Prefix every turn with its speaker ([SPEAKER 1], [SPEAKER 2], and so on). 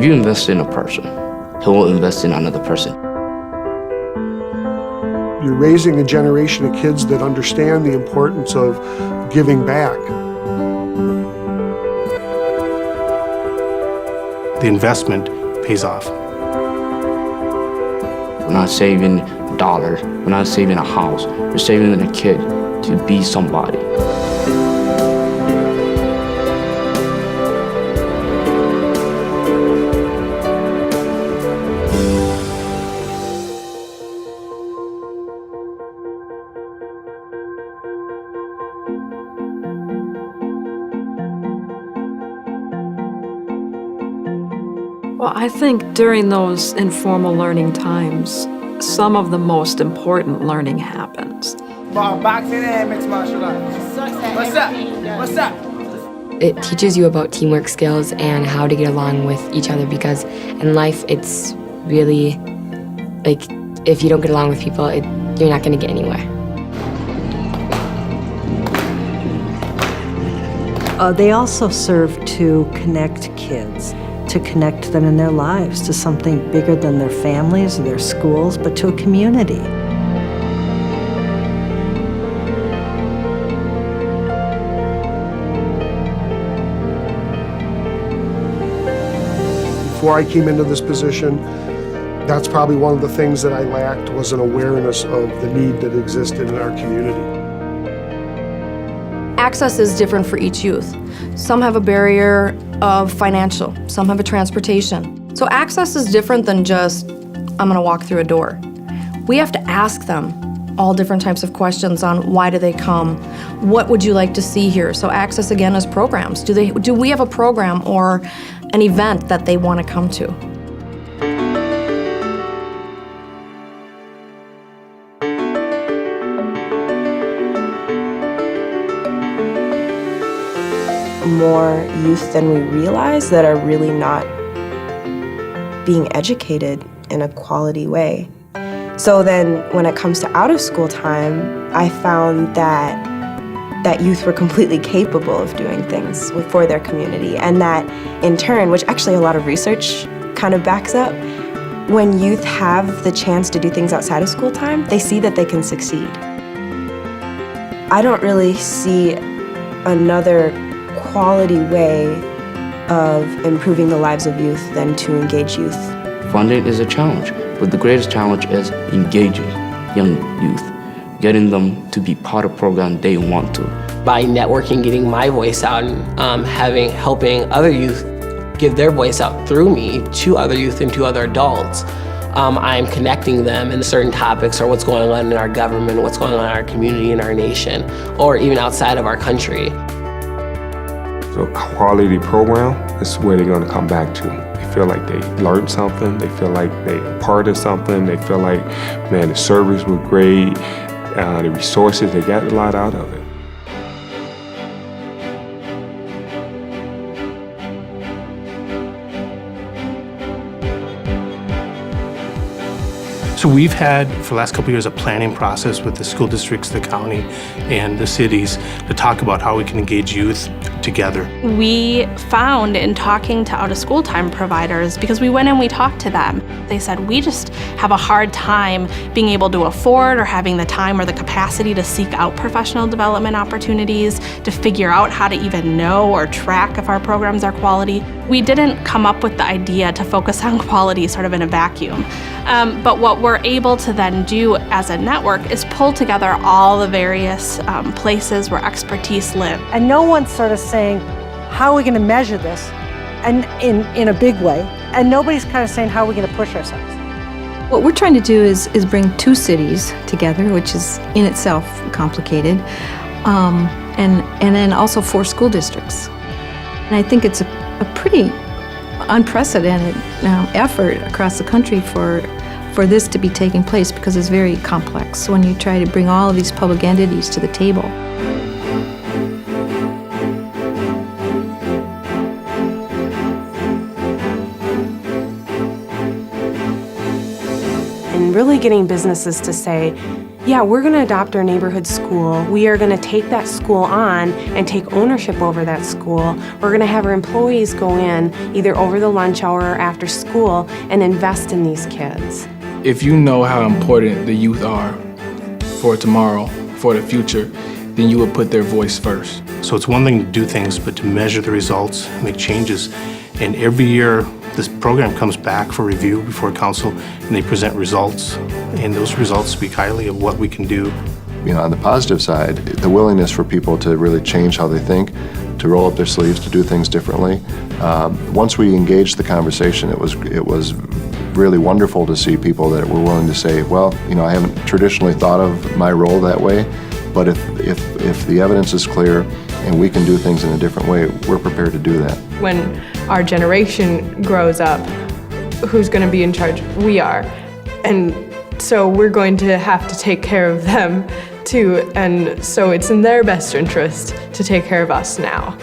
[SPEAKER 1] If you invest in a person, he will invest in another person.
[SPEAKER 2] You're raising a generation of kids that understand the importance of giving back.
[SPEAKER 3] The investment pays off.
[SPEAKER 1] We're not saving a dollar, we're not saving a house, we're saving a kid to be somebody.
[SPEAKER 4] Well, I think during those informal learning times, some of the most important learning happens.
[SPEAKER 5] Boxing and mixed martial arts. What's up? What's up?
[SPEAKER 6] It teaches you about teamwork skills and how to get along with each other, because in life it's really like if you don't get along with people, you're not going to get anywhere.
[SPEAKER 7] They also serve to connect kids, to connect them in their lives to something bigger than their families or their schools, but to a community.
[SPEAKER 2] Before I came into this position, that's probably one of the things that I lacked, was an awareness of the need that existed in our community.
[SPEAKER 8] Access is different for each youth. Some have a barrier of financial, some have a transportation. So access is different than just, I'm gonna walk through a door. We have to ask them all different types of questions on why do they come, what would you like to see here? So access again is programs. Do we have a program or an event that they want to come to?
[SPEAKER 9] More youth than we realize that are really not being educated in a quality way. So then when it comes to out of school time, I found that youth were completely capable of doing things for their community, and that in turn, which actually a lot of research kind of backs up, when youth have the chance to do things outside of school time, they see that they can succeed. I don't really see another quality way of improving the lives of youth than to engage youth.
[SPEAKER 1] Funding is a challenge, but the greatest challenge is engaging young youth, getting them to be part of a program they want to.
[SPEAKER 10] By networking, getting my voice out, and helping other youth give their voice out through me to other youth and to other adults, I'm connecting them in certain topics or what's going on in our government, what's going on in our community, in our nation, or even outside of our country.
[SPEAKER 11] So a quality program is where they're going to come back to. They feel like they learned something, they feel like they're part of something, they feel like, man, the service was great, the resources, they got a lot out of it.
[SPEAKER 3] So we've had, for the last couple of years, a planning process with the school districts, the county, and the cities to talk about how we can engage youth together.
[SPEAKER 12] We found in talking to out-of-school time providers, because we went and we talked to them, they said, we just have a hard time being able to afford or having the time or the capacity to seek out professional development opportunities, to figure out how to even know or track if our programs are quality. We didn't come up with the idea to focus on quality sort of in a vacuum. But what we're able to then do as a network is pull together all the various places where expertise live.
[SPEAKER 7] And no one's sort of saying, how are we going to measure this, and in a big way? And nobody's kind of saying, how are we going to push ourselves?
[SPEAKER 13] What we're trying to do is bring two cities together, which is in itself complicated, and then also 4 school districts. And I think it's a pretty unprecedented effort across the country for this to be taking place, because it's very complex when you try to bring all of these public entities to the table.
[SPEAKER 9] And really getting businesses to say,
[SPEAKER 14] yeah, we're going to adopt our neighborhood school. We are going to take that school on and take ownership over that school. We're going to have our employees go in either over the lunch hour or after school and invest in these kids.
[SPEAKER 15] If you know how important the youth are for tomorrow, for the future, then you would put their voice first.
[SPEAKER 3] So it's one thing to do things, but to measure the results, make changes. And every year, this program comes back for review before council, and they present results. And those results speak highly of what we can do.
[SPEAKER 16] You know, on the positive side, the willingness for people to really change how they think, to roll up their sleeves, to do things differently. Once we engaged the conversation, it was really wonderful to see people that were willing to say, well, you know, I haven't traditionally thought of my role that way, but if the evidence is clear and we can do things in a different way, we're prepared to do that.
[SPEAKER 17] When our generation grows up, who's going to be in charge? We are. And so we're going to have to take care of them too. And so it's in their best interest to take care of us now.